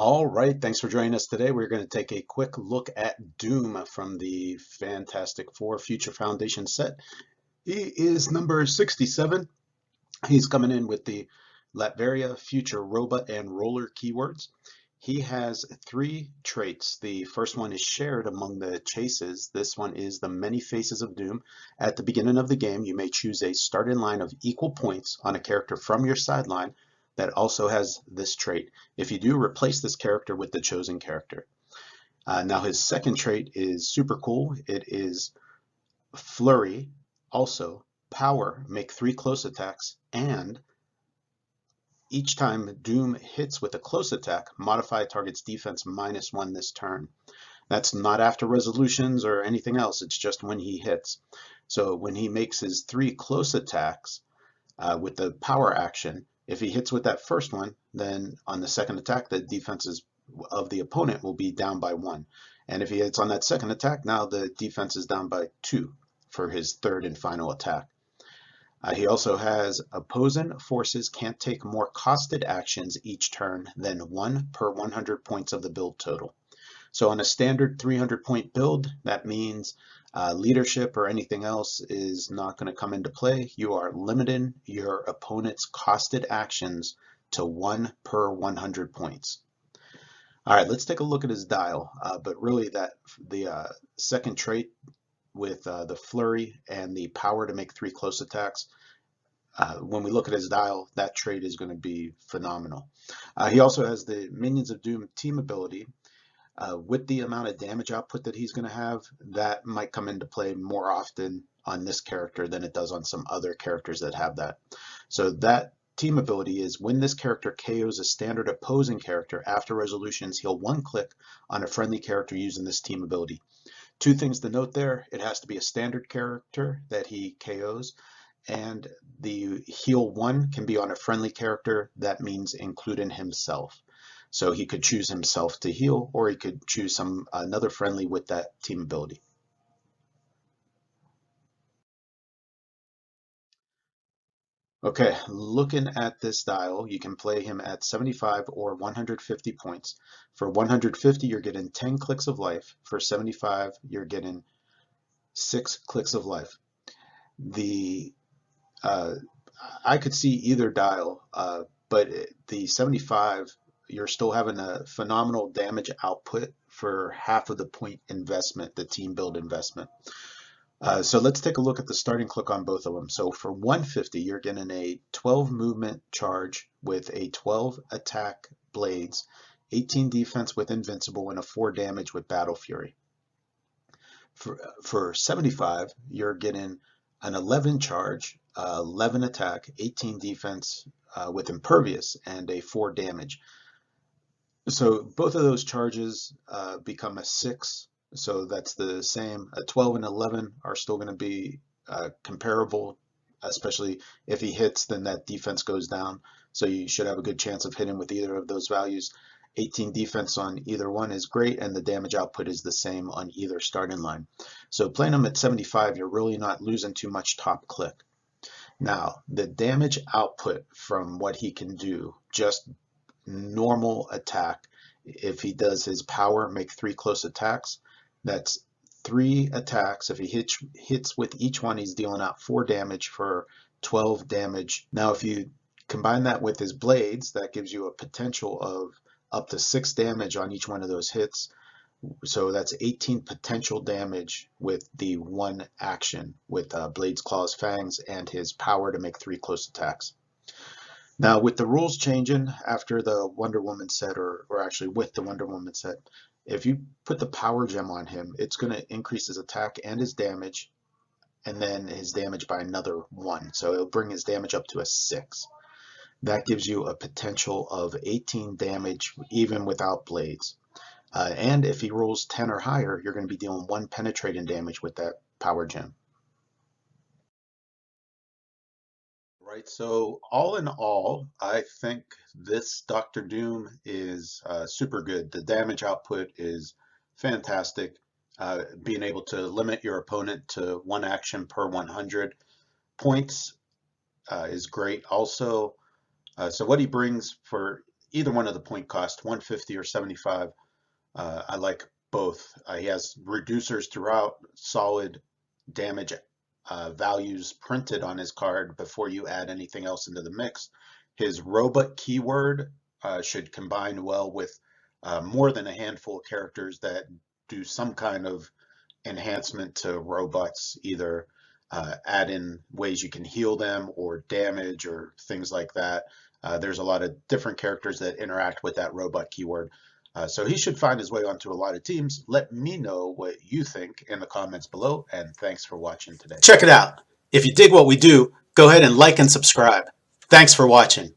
All right, thanks for joining us today. We're going to take a quick look at Doom from the Fantastic Four Future Foundation set. He is number 67. He's coming in with the Latveria, Future Robot, and Roller keywords. He has 3 traits. The first one is shared among the chases. This one is the Many Faces of Doom. At the beginning of the game, you may choose a starting line of equal points on a character from your sideline that also has this trait. If you do, replace this character with the chosen character. Now his second trait is super cool. It is Flurry, also Power, make 3 close attacks, and each time Doom hits with a close attack, modify target's defense -1 this turn. That's not after resolutions or anything else, it's just when he hits. So when he makes his 3 close attacks with the power action, if he hits with that first one, then on the second attack, the defenses of the opponent will be down by 1. And if he hits on that second attack, now the defense is down by 2 for his third and final attack. He also has opposing forces can't take more costed actions each turn than 1 per 100 points of the build total. So on a standard 300-point build, that means leadership or anything else is not going to come into play. You are limiting your opponent's costed actions to 1 per 100 points. All right, let's take a look at his dial. But really, the second trait with the flurry and the power to make 3 close attacks, when we look at his dial, that trait is going to be phenomenal. He also has the Minions of Doom team ability. With the amount of damage output that he's going to have, that might come into play more often on this character than it does on some other characters that have that. So that team ability is when this character KOs a standard opposing character after resolutions, he'll 1-click on a friendly character using this team ability. 2 things to note there: it has to be a standard character that he KOs, and the heal 1 can be on a friendly character. That means including himself. So he could choose himself to heal, or he could choose another friendly with that team ability. Okay, looking at this dial, you can play him at 75 or 150 points. For 150, you're getting 10 clicks of life. For 75, you're getting 6 clicks of life. I could see either dial, but the 75, you're still having a phenomenal damage output for half of the point investment, the team build investment. So let's take a look at the starting click on both of them. So for 150, you're getting a 12 movement charge with a 12 attack blades, 18 defense with invincible, and a 4 damage with battle fury. For 75, you're getting an 11 charge, 11 attack, 18 defense with impervious, and a 4 damage. So both of those charges become a 6. So that's the same. A 12 and 11 are still going to be comparable, especially if he hits, then that defense goes down. So you should have a good chance of hitting with either of those values. 18 defense on either one is great, and the damage output is the same on either starting line. So playing him at 75, you're really not losing too much top click. Now, the damage output from what he can do, just normal attack, if he does his power, make 3 close attacks, that's 3 attacks. If he hits with each one, he's dealing out 4 damage for 12 damage. Now, if you combine that with his blades, that gives you a potential of up to 6 damage on each one of those hits. So that's 18 potential damage with the 1 action with Blades, Claws, Fangs, and his power to make 3 close attacks. Now, with the rules changing after the Wonder Woman set, or actually with the Wonder Woman set, if you put the power gem on him, it's going to increase his attack and his damage, and then his damage by another 1. So it'll bring his damage up to a 6. That gives you a potential of 18 damage even without blades. And if he rolls 10 or higher, you're going to be dealing 1 penetrating damage with that power gem. Right, so all in all, I think this Dr. Doom is super good. The damage output is fantastic. Being able to limit your opponent to 1 action per 100 points is great also. So what he brings for either one of the point cost, 150 or 75. I like both. He has reducers throughout, solid damage values printed on his card before you add anything else into the mix. His robot keyword should combine well with more than a handful of characters that do some kind of enhancement to robots, either add in ways you can heal them or damage or things like that. There's a lot of different characters that interact with that robot keyword. So he should find his way onto a lot of teams. Let me know what you think in the comments below, and thanks for watching today. Check it out. If you dig what we do, go ahead and like and subscribe. Thanks for watching.